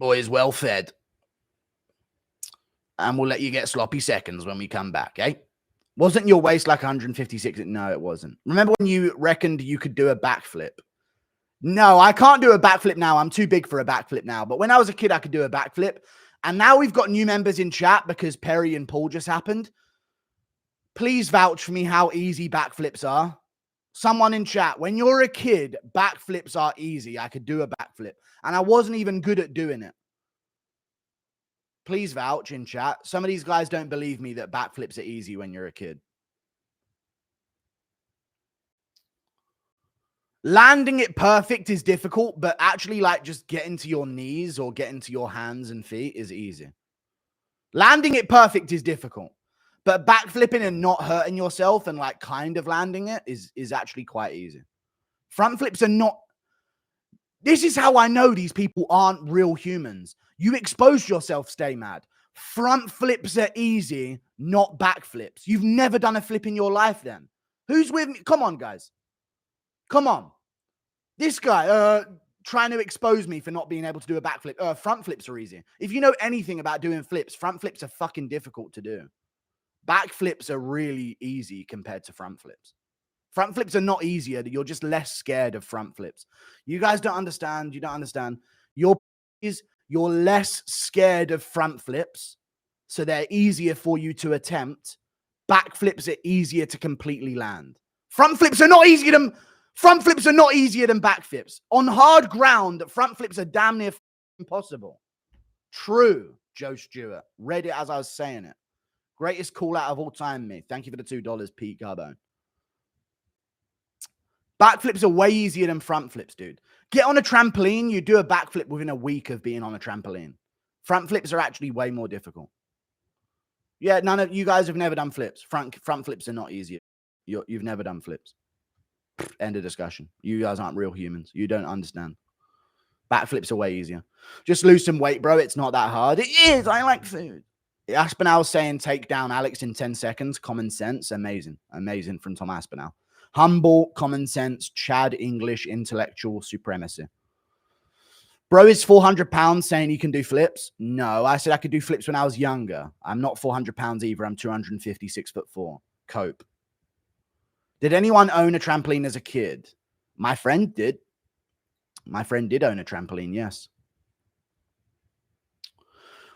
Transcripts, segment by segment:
Boys, well fed. And we'll let you get sloppy seconds when we come back, eh? Wasn't your waist like 156? No, it wasn't. Remember when you reckoned you could do a backflip? No, I can't do a backflip now. I'm too big for a backflip now. But when I was a kid, I could do a backflip. And now we've got new members in chat because Perry and Paul just happened. Please vouch for me how easy backflips are. Someone in chat, when you're a kid, backflips are easy. I could do a backflip. And I wasn't even good at doing it. Please vouch in chat. Some of these guys don't believe me that backflips are easy when you're a kid. Landing it perfect is difficult, but actually like just getting to your knees or getting to your hands and feet is easy. Landing it perfect is difficult, but backflipping and not hurting yourself and like kind of landing it is actually quite easy. Front flips are not. This is how I know these people aren't real humans. You expose yourself, stay mad. Front flips are easy, not back flips. You've never done a flip in your life then. Who's with me? Come on, guys. Come on. This guy trying to expose me for not being able to do a backflip. Front flips are easy. If you know anything about doing flips, front flips are fucking difficult to do. Back flips are really easy compared to front flips. Front flips are not easier. You're just less scared of front flips. You guys don't understand. You don't understand. You're less scared of front flips, so they're easier for you to attempt. Back flips are easier to completely land. Front flips are not easier than back flips. On hard ground, front flips are damn near impossible. True, Joe Stewart. Read it as I was saying it. Greatest call out of all time, me. Thank you for the $2, Pete Carbone. Backflips are way easier than front flips, dude. Get on a trampoline, you do a backflip within a week of being on a trampoline. Front flips are actually way more difficult. Yeah, none of you guys have never done flips. Front flips are not easier. You've never done flips. End of discussion. You guys aren't real humans. You don't understand. Backflips are way easier. Just lose some weight, bro. It's not that hard. It is. I like food. Aspinall saying take down Alex in 10 seconds. Common sense. Amazing. Amazing from Tom Aspinall. Humble, common sense, Chad English, intellectual supremacy. Bro is 400 pounds saying he can do flips. No, I said I could do flips when I was younger. I'm not 400 pounds either. I'm 256'4". Cope. Did anyone own a trampoline as a kid? My friend did. My friend did own a trampoline, yes.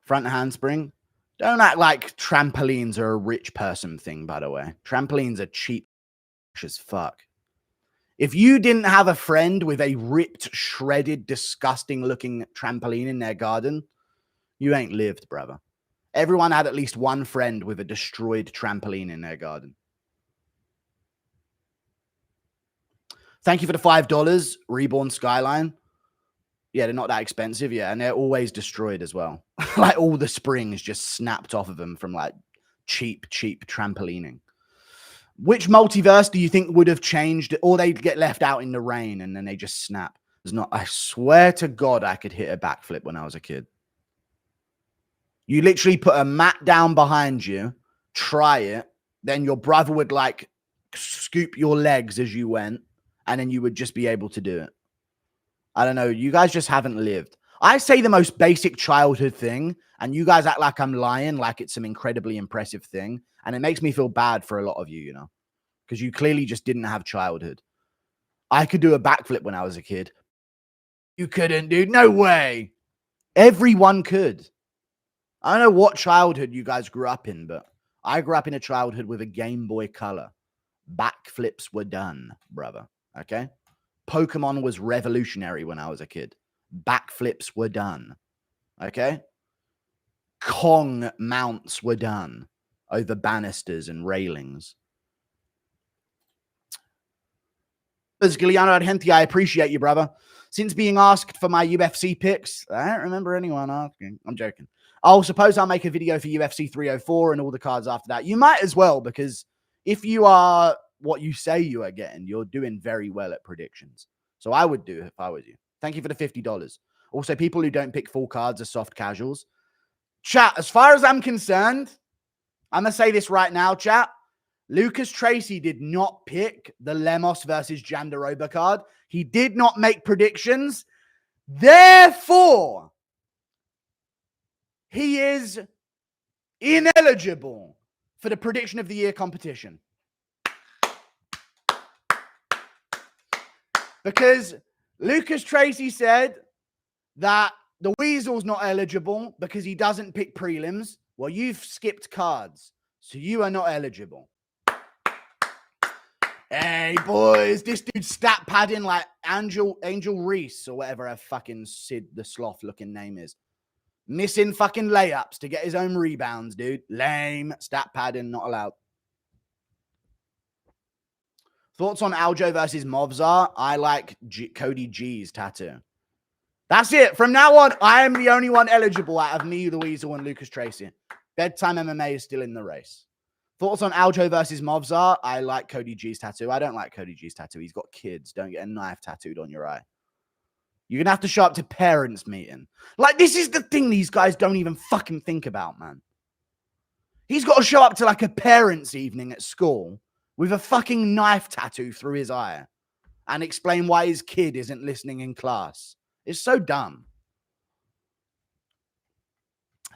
Front handspring. Don't act like trampolines are a rich person thing, by the way. Trampolines are cheap as fuck. If you didn't have a friend with a ripped, shredded, disgusting looking trampoline in their garden, you ain't lived, brother. Everyone had at least one friend with a destroyed trampoline in their garden. Thank you for the $5, Reborn Skyline. Yeah, they're not that expensive, yeah, and they're always destroyed as well. Like all the springs just snapped off of them from like cheap trampolining. Which multiverse do you think would have changed, or they'd get left out in the rain and then they just snap? There's not. I swear to God, I could hit a backflip when I was a kid. You literally put a mat down behind you, try it, then your brother would like scoop your legs as you went, and then you would just be able to do it. I don't know. You guys just haven't lived. I say the most basic childhood thing, and you guys act like I'm lying, like it's some incredibly impressive thing. And it makes me feel bad for a lot of you, you know, because you clearly just didn't have childhood. I could do a backflip when I was a kid. You couldn't, dude. No way. Everyone could. I don't know what childhood you guys grew up in, but I grew up in a childhood with a Game Boy Color. Backflips were done, brother. Okay? Pokemon was revolutionary when I was a kid. Backflips were done. Okay? Kong mounts were done over banisters and railings. Giuliano Argenti, I appreciate you, brother. Since being asked for my UFC picks, I don't remember anyone asking. I'm joking. I'll suppose I'll make a video for UFC 304 and all the cards after that. You might as well, because if you are what you say you are getting, you're doing very well at predictions. So I would do it if I was you. Thank you for the $50. Also, people who don't pick full cards are soft casuals. Chat, as far as I'm concerned, I'm going to say this right now, chat. Lucas Tracy did not pick the Lemos versus Jandaroba card. He did not make predictions. Therefore, He is ineligible for the prediction of the year competition. Because Lucas Tracy said that the Weasel's not eligible because he doesn't pick prelims. Well, you've skipped cards, so you are not eligible. Hey, boys, this dude's stat padding like Angel Reese or whatever her fucking Sid the Sloth looking name is. Missing fucking layups to get his own rebounds, dude. Lame. Stat padding, not allowed. Thoughts on Aljo versus Movzar? I like Cody G's tattoo. That's it. From now on, I am the only one eligible out of me, the Weasel, and Lucas Tracy. Bedtime MMA is still in the race. Thoughts on Aljo versus Movzar? I like Cody G's tattoo. I don't like Cody G's tattoo. He's got kids. Don't get a knife tattooed on your eye. You're going to have to show up to parents' meeting. Like, this is the thing these guys don't even fucking think about, man. He's got to show up to, like, a parents' evening at school with a fucking knife tattoo through his eye and explain why his kid isn't listening in class. It's so dumb.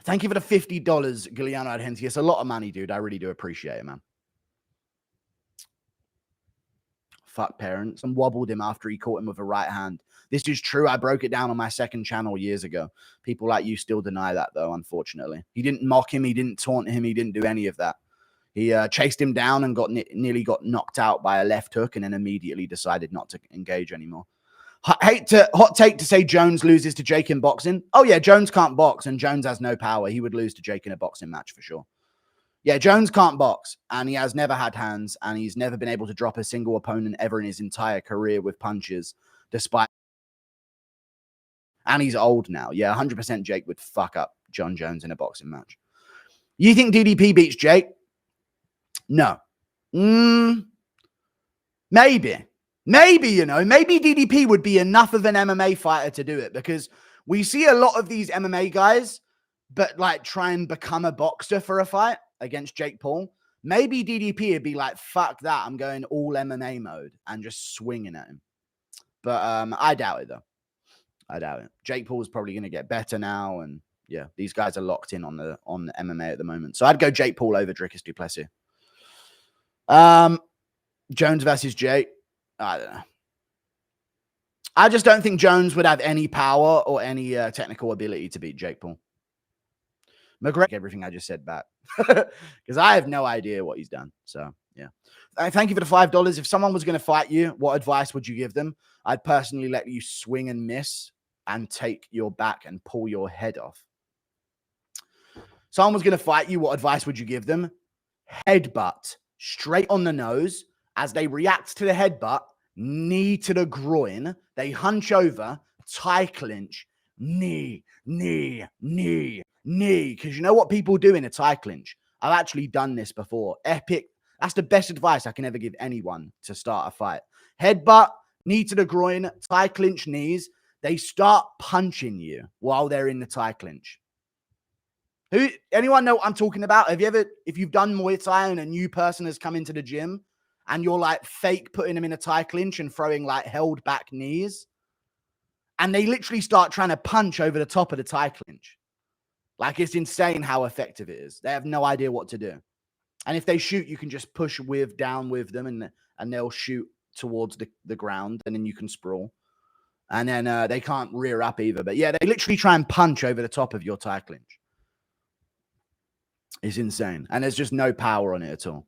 Thank you for the $50, Giuliano Adhenti. It's a lot of money, dude. I really do appreciate it, man. Fuck parents. And wobbled him after he caught him with a right hand. This is true. I broke it down on my second channel years ago. People like you still deny that, though, unfortunately. He didn't mock him. He didn't taunt him. He didn't do any of that. He chased him down and nearly got knocked out by a left hook and then immediately decided not to engage anymore. Hot take to say Jones loses to Jake in boxing. Oh, yeah, Jones can't box and Jones has no power. He would lose to Jake in a boxing match for sure. Yeah, Jones can't box and he has never had hands and he's never been able to drop a single opponent ever in his entire career with punches, despite... And he's old now. Yeah, 100% Jake would fuck up John Jones in a boxing match. You think DDP beats Jake? No. Maybe. Maybe, you know, maybe DDP would be enough of an MMA fighter to do it because we see a lot of these MMA guys, but like try and become a boxer for a fight against Jake Paul. Maybe DDP would be like, fuck that. I'm going all MMA mode and just swinging at him. But I doubt it, though. I doubt it. Jake Paul's probably going to get better now. And yeah, these guys are locked in on the MMA at the moment. So I'd go Jake Paul over Dricus du Plessis. Jones versus Jake. I don't know. I just don't think Jones would have any power or any technical ability to beat Jake Paul. McGregor, everything I just said back because I have no idea what he's done. So yeah, thank you for the $5. If someone was going to fight you, what advice would you give them? I'd personally let you swing and miss and take your back and pull your head off. Someone was going to fight you, what advice would you give them? Headbutt straight on the nose. As they react to the headbutt, knee to the groin, they hunch over, tie clinch, knee. Because you know what people do in a tie clinch? I've actually done this before. Epic. That's the best advice I can ever give anyone to start a fight. Headbutt, knee to the groin, tie clinch knees. They start punching you while they're in the tie clinch. Anyone know what I'm talking about? If you've done Muay Thai and a new person has come into the gym, and you're like fake putting them in a tie clinch and throwing like held back knees. And they literally start trying to punch over the top of the tie clinch. Like it's insane how effective it is. They have no idea what to do. And if they shoot, you can just push down with them and they'll shoot towards the ground and then you can sprawl. And then they can't rear up either. But yeah, they literally try and punch over the top of your tie clinch. It's insane. And there's just no power on it at all.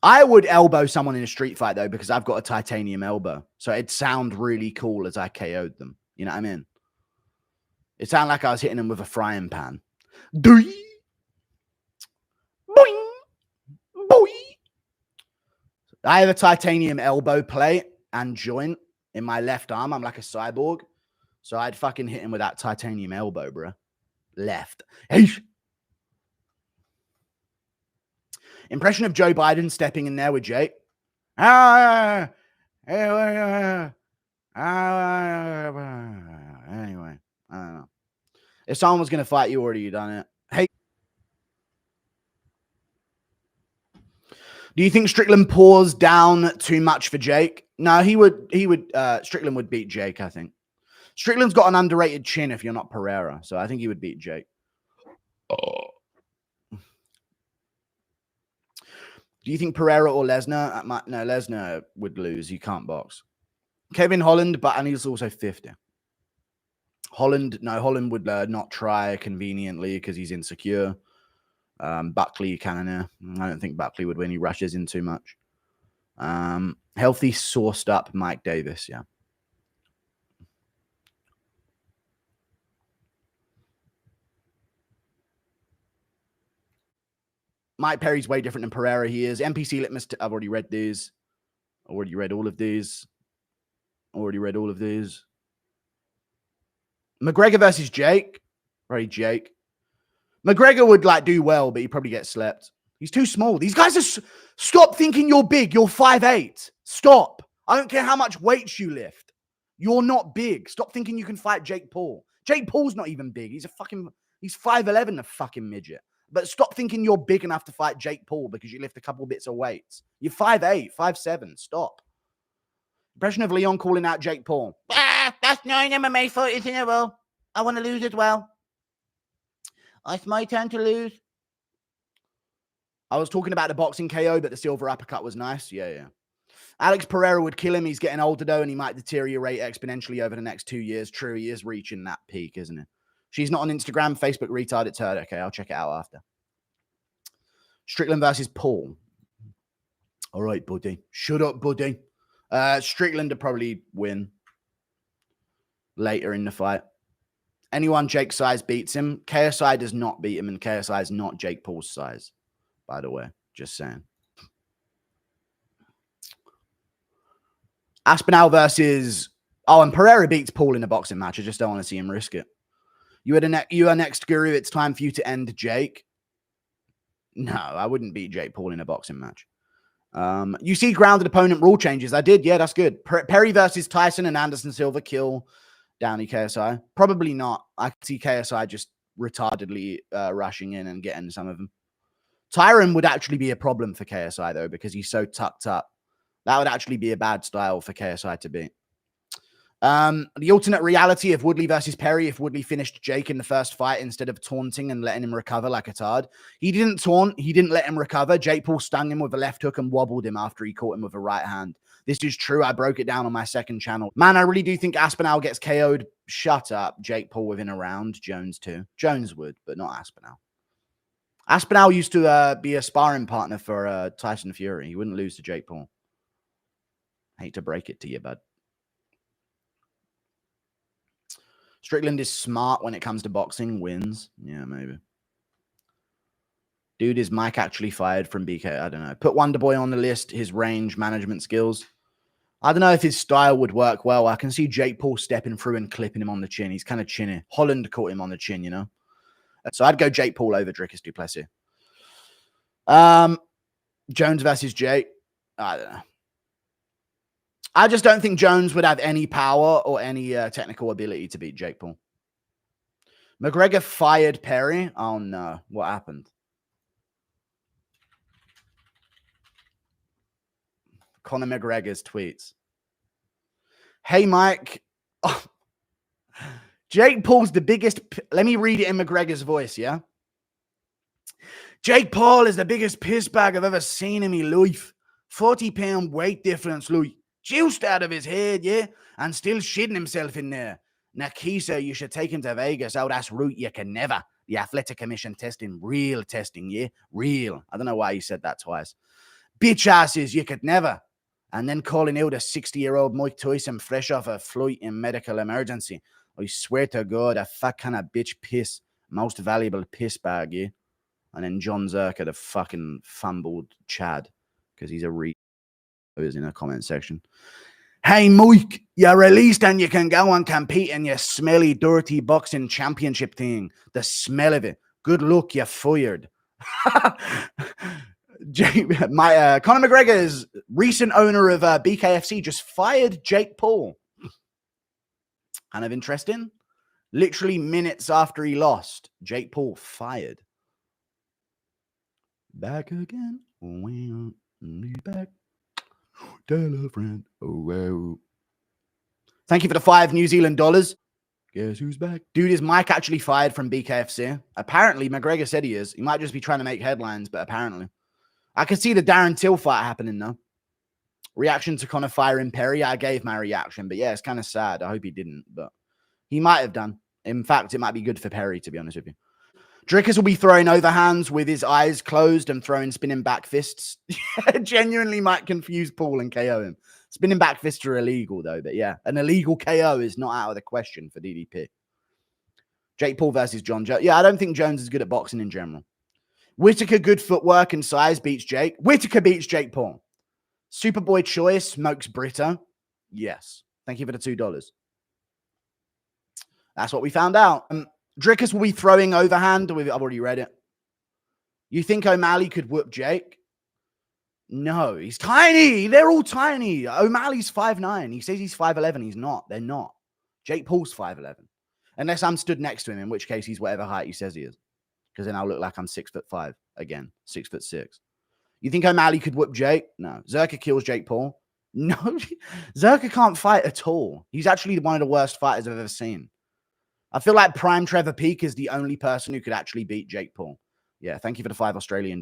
I would elbow someone in a street fight, though, because I've got a titanium elbow. So it'd sound really cool as I KO'd them. You know what I mean? It sounded like I was hitting them with a frying pan. Boing! Boing! I have a titanium elbow plate and joint in my left arm. I'm like a cyborg. So I'd fucking hit him with that titanium elbow, bro. Left. Hey! Impression of Joe Biden stepping in there with Jake. Anyway, I don't know. If someone was going to fight you, already done it. Hey, do you think Strickland paused down too much for Jake? No, he would. Strickland would beat Jake, I think. Strickland's got an underrated chin if you're not Pereira, so I think he would beat Jake. Oh. Do you think Pereira or Lesnar? No, Lesnar would lose. He can't box. Kevin Holland, and he's also 50. Holland would not try conveniently because he's insecure. Buckley Cannoneer. I don't think Buckley would win. He rushes in too much. Healthy, sourced up Mike Davis, yeah. Mike Perry's way different than Pereira. He is. NPC Litmus. I've already read these. Already read all of these. McGregor versus Jake. Right, Jake. McGregor would do well, but he'd probably get slept. He's too small. These guys are... Stop thinking you're big. You're 5'8". Stop. I don't care how much weight you lift. You're not big. Stop thinking you can fight Jake Paul. Jake Paul's not even big. He's 5'11", a fucking midget. But stop thinking you're big enough to fight Jake Paul because you lift a couple bits of weights. You're 5'8", 5'7". Stop. Impression of Leon calling out Jake Paul. That's 9 MMA fighters in a row. I want to lose as well. It's my turn to lose. I was talking about the boxing KO, but the silver uppercut was nice. Yeah. Alex Pereira would kill him. He's getting older, though, and he might deteriorate exponentially over the next 2 years. True, he is reaching that peak, isn't it? She's not on Instagram, Facebook, retard. It's her. Okay, I'll check it out after. Strickland versus Paul. All right, buddy. Shut up, buddy. Strickland would probably win later in the fight. Anyone Jake's size beats him. KSI does not beat him, and KSI is not Jake Paul's size, by the way. Just saying. Aspinall versus... Oh, and Pereira beats Paul in a boxing match. I just don't want to see him risk it. You are next, Guru. It's time for you to end Jake. No, I wouldn't beat Jake Paul in a boxing match. You see grounded opponent rule changes. I did. Yeah, that's good. Perry versus Tyson and Anderson Silva kill Downey KSI. Probably not. I could see KSI just retardedly rushing in and getting some of them. Tyron would actually be a problem for KSI, though, because he's so tucked up. That would actually be a bad style for KSI to beat. The alternate reality of Woodley versus Perry, if Woodley finished Jake in the first fight instead of taunting and letting him recover like a tard. He didn't taunt. He didn't let him recover. Jake Paul stung him with a left hook and wobbled him after he caught him with a right hand. This is true. I broke it down on my second channel. Man, I really do think Aspinall gets KO'd. Shut up. Jake Paul within a round. Jones too. Jones would, but not Aspinall. Aspinall used to be a sparring partner for Tyson Fury. He wouldn't lose to Jake Paul. Hate to break it to you, bud. Strickland is smart when it comes to boxing. Wins. Yeah, maybe. Dude, is Mike actually fired from BK? I don't know. Put Wonderboy on the list. His range management skills. I don't know if his style would work well. I can see Jake Paul stepping through and clipping him on the chin. He's kind of chinny. Holland caught him on the chin, you know. So I'd go Jake Paul over Dricus du Plessis. Jones versus Jake. I don't know. I just don't think Jones would have any power or any technical ability to beat Jake Paul. McGregor fired Perry. Oh, no. What happened? Conor McGregor's tweets. Hey, Mike. Oh. Jake Paul's the biggest... Let me read it in McGregor's voice, yeah? Jake Paul is the biggest piss bag I've ever seen in my life. 40-pound weight difference, Louis. Juiced out of his head, yeah? And still shitting himself in there. Nakisa, you should take him to Vegas. Oh, that's route you can never. The Athletic Commission testing. Real testing, yeah? Real. I don't know why he said that twice. Bitch asses, you could never. And then calling out a 60-year-old Mike Tyson fresh off a flight in medical emergency. I swear to God, a fat kind of bitch piss. Most valuable piss bag, yeah? And then John Zerka, the fucking fumbled Chad. Because he's a is in the comment section. Hey, Mike, you're released and you can go and compete in your smelly, dirty boxing championship thing. The smell of it. Good luck, you're fired. Conor McGregor's recent owner of Bkfc just fired Jake Paul. Kind of interesting. Literally minutes after he lost, Jake Paul fired. Back again. Back. Tell a friend. Oh, wow. Thank you for the $5 New Zealand dollars. Guess who's back? Dude, is Mike actually fired from Bkfc? Apparently, McGregor said he is. He might just be trying to make headlines, but apparently. I could see the Darren Till fight happening, though. Reaction to Conor firing Perry. I gave my reaction, but yeah, it's kind of sad. I hope he didn't, but he might have done. In fact, it might be good for Perry, to be honest with you. Drickus will be throwing overhands with his eyes closed and throwing spinning back fists. Genuinely might confuse Paul and KO him. Spinning back fists are illegal, though. But yeah, an illegal KO is not out of the question for DDP. Jake Paul versus John Jones. Yeah, I don't think Jones is good at boxing in general. Whitaker, good footwork and size, beats Jake. Whitaker beats Jake Paul. Superboy Choice smokes Brito. Yes. Thank you for the $2. That's what we found out. Drickus will be throwing overhand. I've already read it. You think O'Malley could whoop Jake? No, he's tiny. They're all tiny. O'Malley's 5'9". He says he's 5'11". He's not. They're not. Jake Paul's 5'11". Unless I'm stood next to him, in which case he's whatever height he says he is. Because then I'll look like I'm 6'5". Again, 6'6". You think O'Malley could whoop Jake? No. Zerka kills Jake Paul? No. Zerka can't fight at all. He's actually one of the worst fighters I've ever seen. I feel like Prime Trevor Peak is the only person who could actually beat Jake Paul. Yeah, thank you for the $5 Australian.